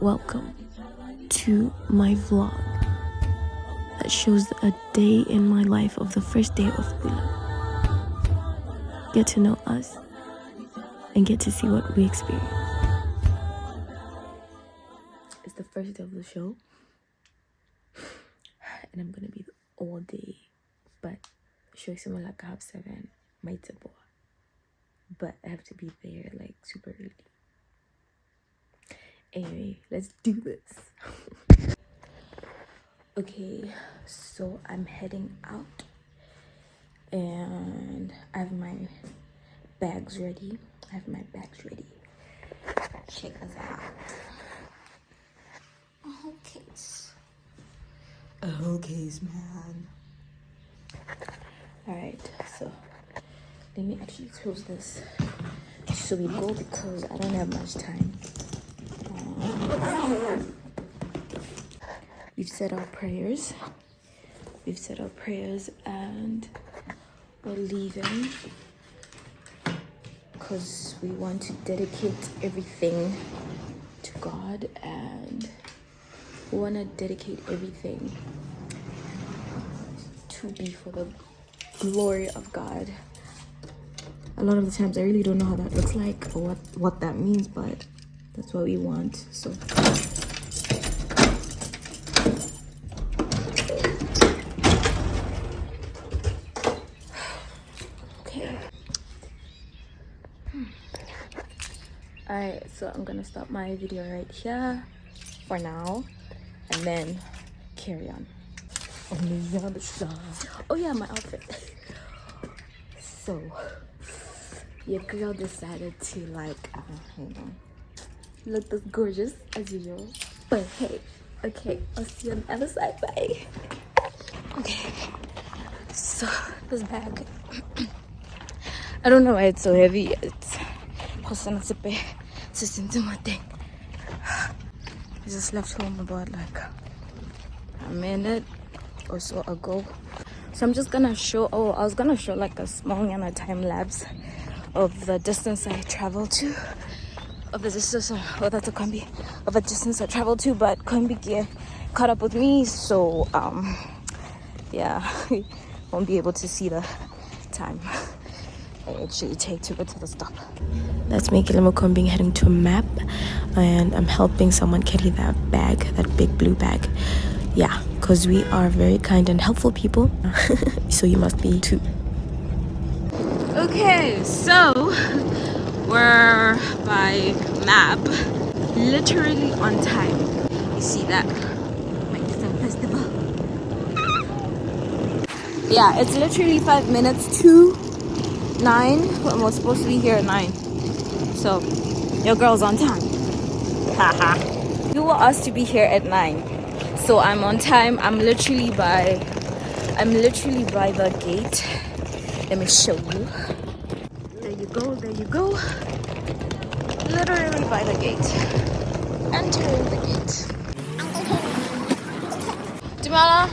Welcome to my vlog that shows a day in my life of the first day of PULA. Get to know us and get to see what we experience. It's the first day of the show and I'm gonna be all day, but show you like half 7 my table, but I have to be there like super early. Anyway, let's do this. Okay, so I'm heading out and I have my bags ready. Check us out. A whole case, man. Alright, so let me actually close this so we go because I don't have much time. We've said our prayers and we're leaving because we want to dedicate everything to God, and we want to dedicate everything to be for the glory of God. A lot of the times I really don't know how that looks like or what that means, but that's what we want. So okay. Alright, so I'm gonna stop my video right here for now and then carry on. Oh yeah, my outfit. So your girl decided to like look this gorgeous as usual, but hey, okay, I'll see you on the other side. Bye. Okay, so this bag, I don't know why it's so heavy. It's I just left home about like a minute or so ago, so I'm just gonna show, I was gonna show like a small time lapse of the distance I traveled to, of the distance I traveled to, but Kombi gear caught up with me, so yeah, we won't be able to see the time I actually take to go to the stop. That's me, Kombi, heading to a map, and I'm helping someone carry that bag, that big blue bag. Yeah, because we are very kind and helpful people, so you must be too. Okay, so we're by map, literally on time. You see that? Festival. Yeah, it's literally 5 minutes to 9 when we're supposed to be here at 9. So your girl's on time. Haha. You were asked to be here at 9. So I'm on time. I'm literally by the gate. Let me show you. There you go. Literally by the gate. Entering the gate. Dimana?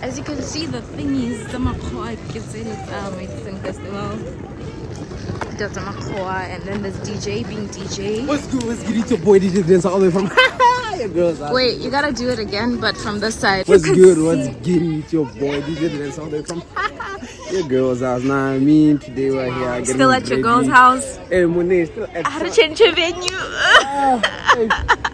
As you can see, the thing is the Makhoa gives it festival. There's a Makhoa, and then there's DJ being DJ. What's good? It's your boy DJ dance all the way from your girls. Wait, you gotta do it again, but from this side. What's good? What's good? It's your boy DJ dance all the way from your girls' house. Nah, I mean today we're here. Still at your girl's house? Hey, Monet, still at. I had to change your venue.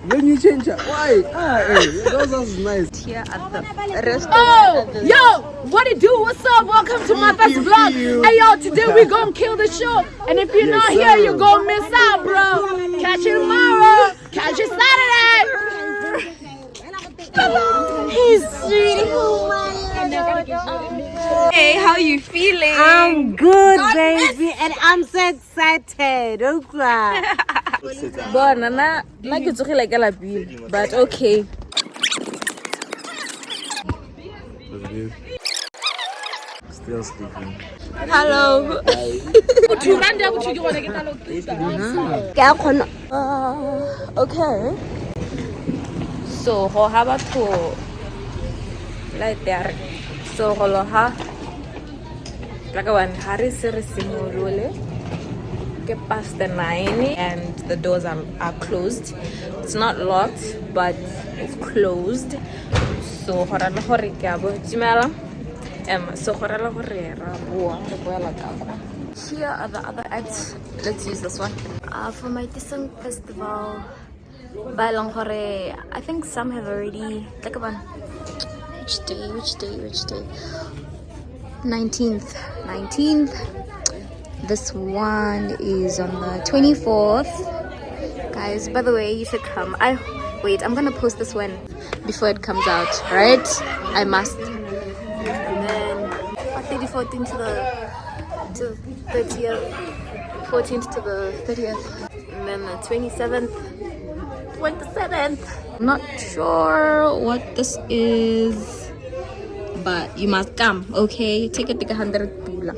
Venue change? Why? Hey, your girl's house is nice. Here at the restaurant. Oh, yo, what it do? What's up? Welcome to my first vlog. Hey, yo, today we gonna kill the show. And if you're not here, you're gonna miss out, bro. Catch you tomorrow. Catch you Saturday. He's sweet. Hey, how you feeling? I'm good, baby, and I'm so excited. Don't cry. But okay. Still sleeping. Hello. Okay. So, how about to like there? So, like one Harry Simulole. get past the 9 and the doors are closed. It's not locked, but it's closed. So so here are the other acts. Let's use this one. For my Tisang festival, I think some have already. Like about which day? 19th. This one is on the 24th. Guys, by the way, you should come. I'm gonna post this one before it comes out, right? I must. And then 14th to the 30th, 14th to the 30th, and then the 27th. I'm not sure what this is, but you must come, okay? Ticket 100 PULA.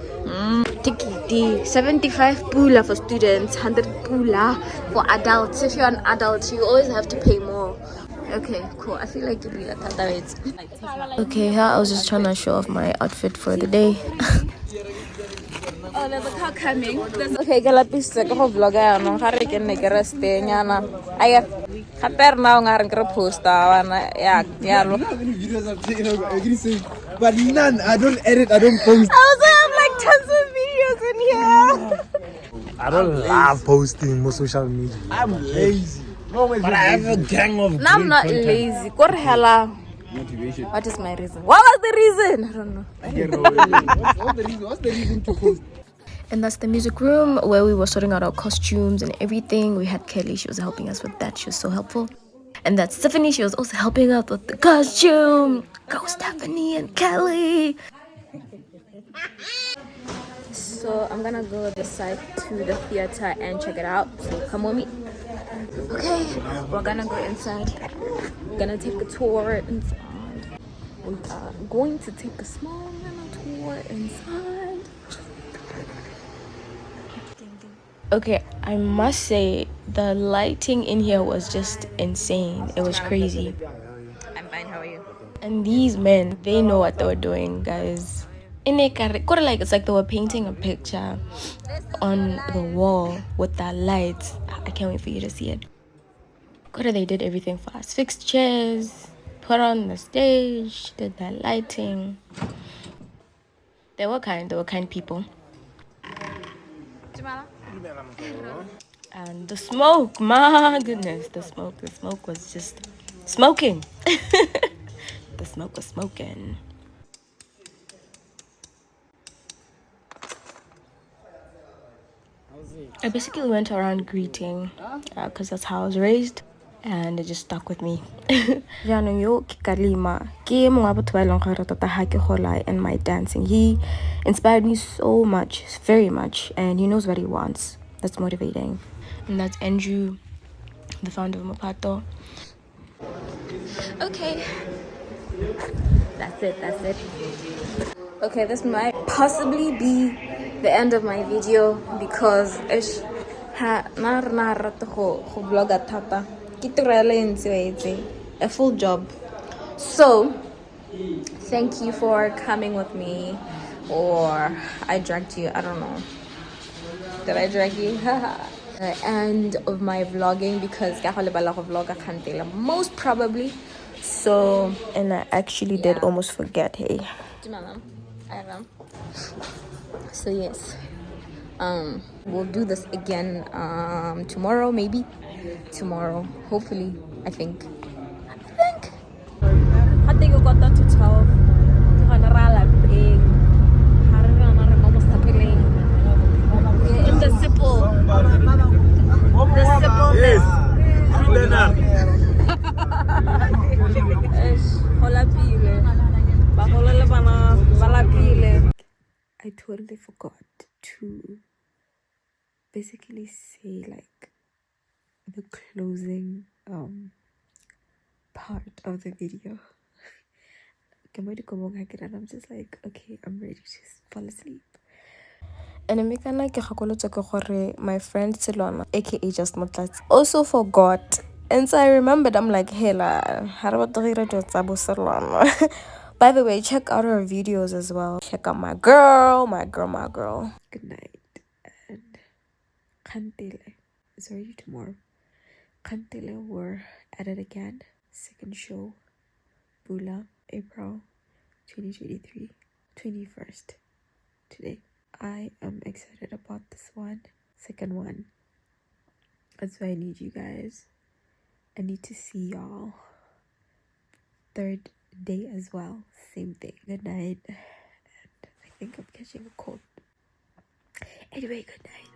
Ticket 75 PULA for students, 100 PULA for adults. If you're an adult, you always have to pay more. Okay, cool. I feel like you'll be like that. Okay, here I was just trying to show off my outfit for the day. Oh, there's a car coming. Okay, get up this like a vlogger. No, hurry, can make a rest. Yana, I have now. I'm gonna post that. Yeah. But none, I don't edit, I don't post. I also have like tons of videos in here. I don't love posting more social media. I'm lazy. But I have a gang of. No, I'm not lazy. Motivation. What is my reason? What was the reason? I don't know. What's the reason to post? And that's the music room where we were sorting out our costumes and everything. We had Kelly, she was helping us with that. She was so helpful. And that's Stephanie, she was also helping out with the costume. Go Stephanie and Kelly. So I'm gonna go this side to the theater and check it out. So come with me. Okay, we're gonna go inside. We're gonna take a tour inside. We are going to take a small little tour inside. Okay, I must say the lighting in here was just insane. It was crazy. I'm fine, how are you? And these men, they know what they were doing, guys. It's like they were painting a picture on the wall with that light. I can't wait for you to see it. They did everything for us. Fixed chairs, put on the stage, did that lighting. They were kind people. And the smoke, my goodness, the smoke was just smoking. The smoke was smoking. I basically went around greeting because that's how I was raised, and it just stuck with me. And my dancing, he inspired me so much, very much, and he knows what he wants. That's motivating. And that's Andrew, the founder of Mapato. Okay, that's it. Okay, this might possibly be the end of my video because it's a full job. So thank you for coming with me, or I dragged you, I don't know. Did I drag you? The end of my vlogging because most probably. So, and I actually did almost forget, hey. So yes, we'll do this again tomorrow, maybe tomorrow, hopefully. I think you got that to 12. In the simple I totally forgot to basically say like the closing part of the video. I'm just like, okay, I'm ready to fall asleep. And my friend Silona, aka Just Mutlat, also forgot. And so I remembered, I'm like, hey, by the way, check out our videos as well. Check out my girl. Good night. And Kantele is already tomorrow. Kantele were at it again. Second show, PULA, April 2023, 21st, today. I am excited about this one. Second one. That's why I need you guys. I need to see y'all. Third day as well. Same thing. Good night. And I think I'm catching a cold. Anyway, good night.